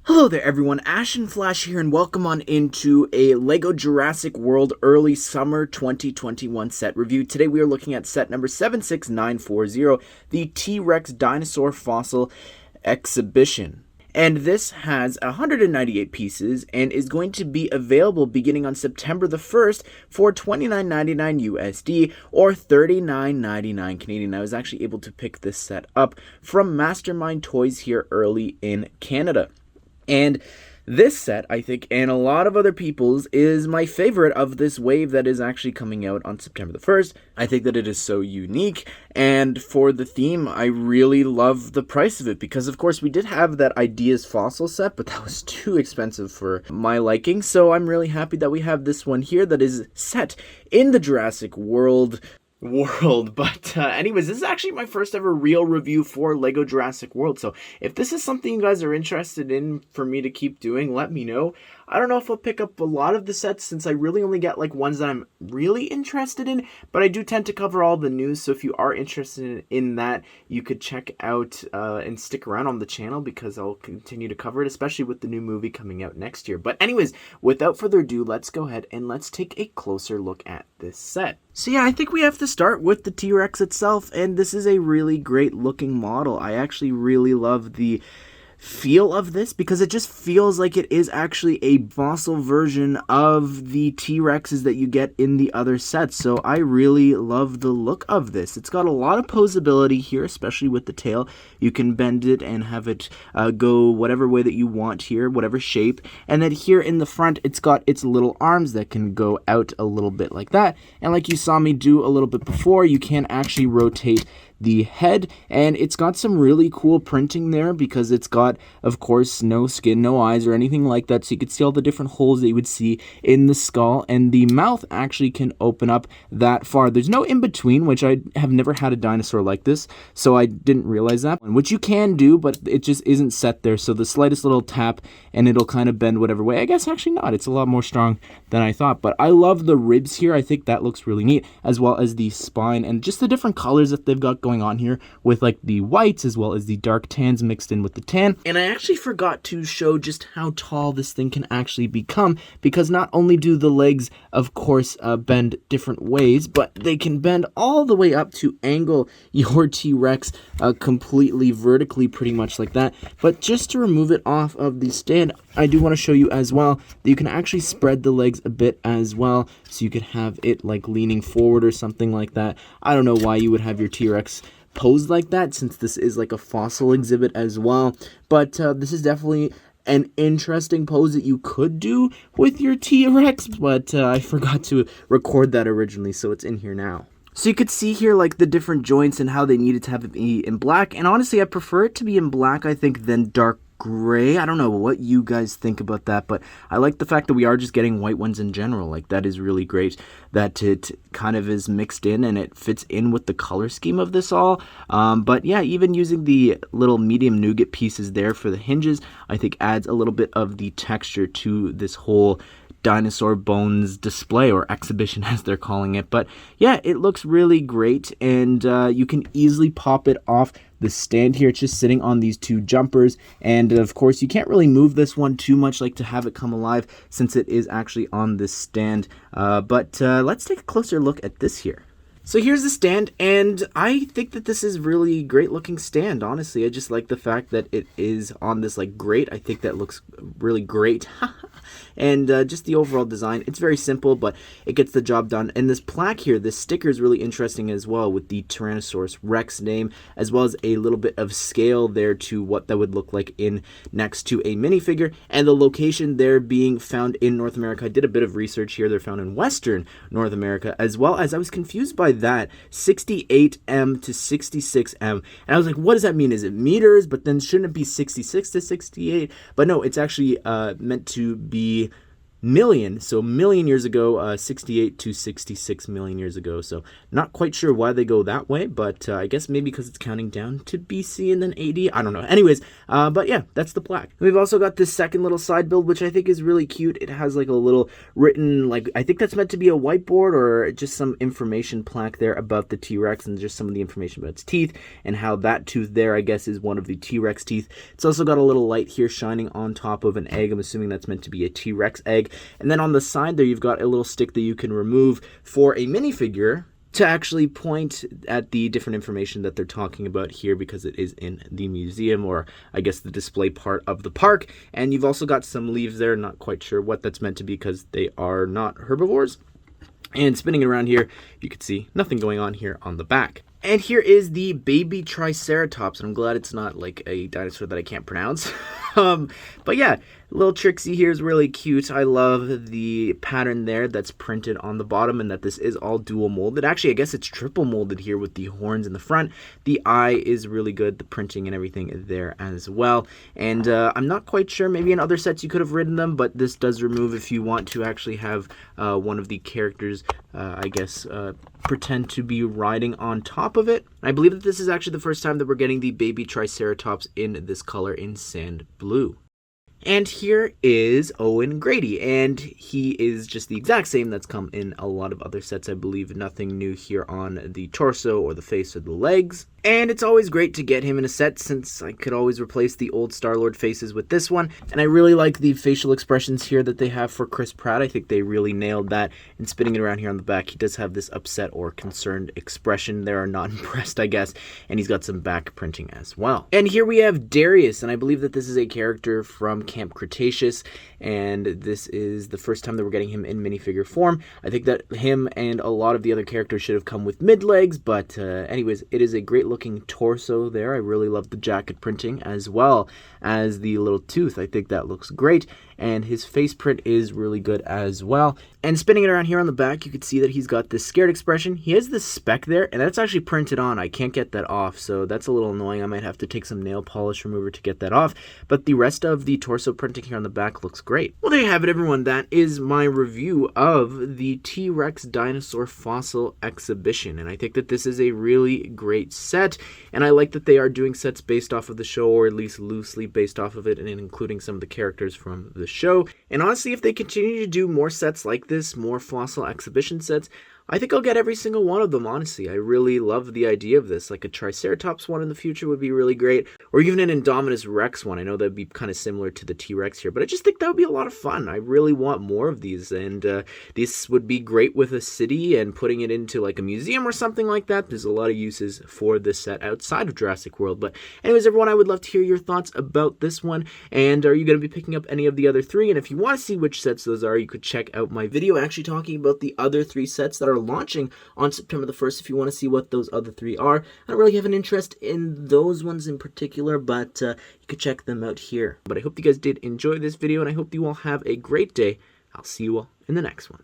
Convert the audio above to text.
Hello there everyone, Ashnflash here and welcome on into a LEGO Jurassic World early summer 2021 set review. Today we are looking at set number 76940, the T-Rex Dinosaur Fossil Exhibition. And this has 198 pieces and is going to be available beginning on September the 1st for $29.99 USD or $39.99 Canadian. I was actually able to pick this set up from Mastermind Toys here early in Canada. And this set, I think, and a lot of other people's, is my favorite of this wave that is actually coming out on September the 1st. I think that it is so unique, and for the theme, I really love the price of it, because of course we did have that Ideas Fossil set, but that was too expensive for my liking, so I'm really happy that we have this one here that is set in the Jurassic World. But anyways, this is actually my first ever real review for LEGO Jurassic World, so if this is something you guys are interested in for me to keep doing, let me know. I don't know if I'll pick up a lot of the sets since I really only get like ones that I'm really interested in, but I do tend to cover all the news, so if you are interested in that, you could check out and stick around on the channel because I'll continue to cover it, especially with the new movie coming out next year. But anyways, without further ado, let's go ahead and let's take a closer look at this set. So yeah, I think we have to start with the T-Rex itself, and this is a really great looking model. I actually really love the feel of this because it just feels like it is actually a fossil version of the T-Rexes that you get in the other sets. So I really love the look of this. It's got a lot of posability here, especially with the tail. You can bend it and have it go whatever way that you want here, whatever shape. And then here in the front, it's got its little arms that can go out a little bit like that. And like you saw me do a little bit before, you can actually rotate the head, and it's got some really cool printing there because it's got, of course, no skin, no eyes or anything like that, so you could see all the different holes that you would see in the skull, and the mouth actually can open up that far. There's no in-between, which I have never had a dinosaur like this, so I didn't realize that, which you can do, but it just isn't set there, so the slightest little tap and it'll kind of bend whatever way. I guess actually not, it's a lot more strong than I thought, but I love the ribs here. I think that looks really neat, as well as the spine and just the different colors that they've got going on here with like the whites as well as the dark tans mixed in with the tan. And I actually forgot to show just how tall this thing can actually become, because not only do the legs of course bend different ways, but they can bend all the way up to angle your T-Rex completely vertically, pretty much like that. But just to remove it off of the stand, I do want to show you as well that you can actually spread the legs a bit as well, so you could have it like leaning forward or something like that. I don't know why you would have your T-Rex posed like that, since this is like a fossil exhibit as well, but this is definitely an interesting pose that you could do with your T-Rex, but I forgot to record that originally, so it's in here now. So you could see here like the different joints and how they needed to have it be in black, and honestly I prefer it to be in black, I think, than dark gray. I don't know what you guys think about that, but I like the fact that we are just getting white ones in general. Like, that is really great that it kind of is mixed in and it fits in with the color scheme of this all. But yeah, even using the little medium nougat pieces there for the hinges, I think adds a little bit of the texture to this whole dinosaur bones display, or exhibition as they're calling it. But yeah, it looks really great, and you can easily pop it off the stand here. It's just sitting on these two jumpers, and of course you can't really move this one too much, like to have it come alive, since it is actually on this stand. But let's take a closer look at this here. So here's the stand, and I think that this is really great looking stand, honestly. I just like the fact that it is on this like grate. I think that looks really great. And just the overall design, it's very simple, but it gets the job done. And this plaque here, this sticker is really interesting as well, with the Tyrannosaurus Rex name, as well as a little bit of scale there to what that would look like in next to a minifigure. And the location there being found in North America. I did a bit of research here. They're found in Western North America, as well as I was confused by that 68M to 66M, and I was like, what does that mean? Is it meters? But then shouldn't it be 66 to 68? But no, it's actually meant to be million, so million years ago, 68 to 66 million years ago. So not quite sure why they go that way, but I guess maybe because it's counting down to BC and then AD. I don't know. Anyways, but yeah, that's the plaque. We've also got this second little side build, which I think is really cute. It has like a little written, like, I think that's meant to be a whiteboard or just some information plaque there about the T-Rex and just some of the information about its teeth and how that tooth there, I guess, is one of the T-Rex teeth. It's also got a little light here shining on top of an egg. I'm assuming that's meant to be a T-Rex egg. And then on the side there, you've got a little stick that you can remove for a minifigure to actually point at the different information that they're talking about here, because it is in the museum, or I guess the display part of the park. And you've also got some leaves there, not quite sure what that's meant to be because they are not herbivores. And spinning it around here, you can see nothing going on here on the back. And here is the baby Triceratops, and I'm glad it's not like a dinosaur that I can't pronounce. But yeah, little Trixie here is really cute. I love the pattern there that's printed on the bottom, and that this is all dual molded. Actually, I guess it's triple molded here with the horns in the front. The eye is really good, the printing and everything there as well. And I'm not quite sure, maybe in other sets you could have written them, but this does remove if you want to actually have one of the characters, I guess, pretend to be riding on top of it. I believe that this is actually the first time that we're getting the baby Triceratops in this color in sand blue. And here is Owen Grady, and he is just the exact same that's come in a lot of other sets. I believe nothing new here on the torso or the face or the legs. And it's always great to get him in a set, since I could always replace the old Star-Lord faces with this one. And I really like the facial expressions here that they have for Chris Pratt. I think they really nailed that. And spinning it around here on the back, he does have this upset or concerned expression there, or not impressed, I guess. And he's got some back printing as well. And here we have Darius, and I believe that this is a character from Camp Cretaceous, and this is the first time that we're getting him in minifigure form. I think that him and a lot of the other characters should have come with mid-legs, but anyways, it is a great looking torso there. I really love the jacket printing as well as the little tooth. I think that looks great, and his face print is really good as well. And spinning it around here on the back, you can see that he's got this scared expression. He has this speck there, and that's actually printed on. I can't get that off, so that's a little annoying. I might have to take some nail polish remover to get that off, but the rest of the torso printing here on the back looks great. Well, there you have it, everyone. That is my review of the T-Rex Dinosaur Fossil Exhibition, and I think that this is a really great set, and I like that they are doing sets based off of the show, or at least loosely based off of it, and including some of the characters from the show. And honestly, if they continue to do more sets like this, more fossil exhibition sets, I think I'll get every single one of them, honestly. I really love the idea of this. Like a Triceratops one in the future would be really great, or even an Indominus Rex one. I know that'd be kind of similar to the T-Rex here, but I just think that would be a lot of fun. I really want more of these, and this would be great with a city and putting it into like a museum or something like that. There's a lot of uses for this set outside of Jurassic World. But anyways, everyone, I would love to hear your thoughts about this one, and are you going to be picking up any of the other three? And if you want to see which sets those are, you could check out my video actually talking about the other three sets that are launching on September the 1st if you want to see what those other three are. I don't really have an interest in those ones in particular, but you could check them out here. But I hope you guys did enjoy this video, and I hope you all have a great day. I'll see you all in the next one.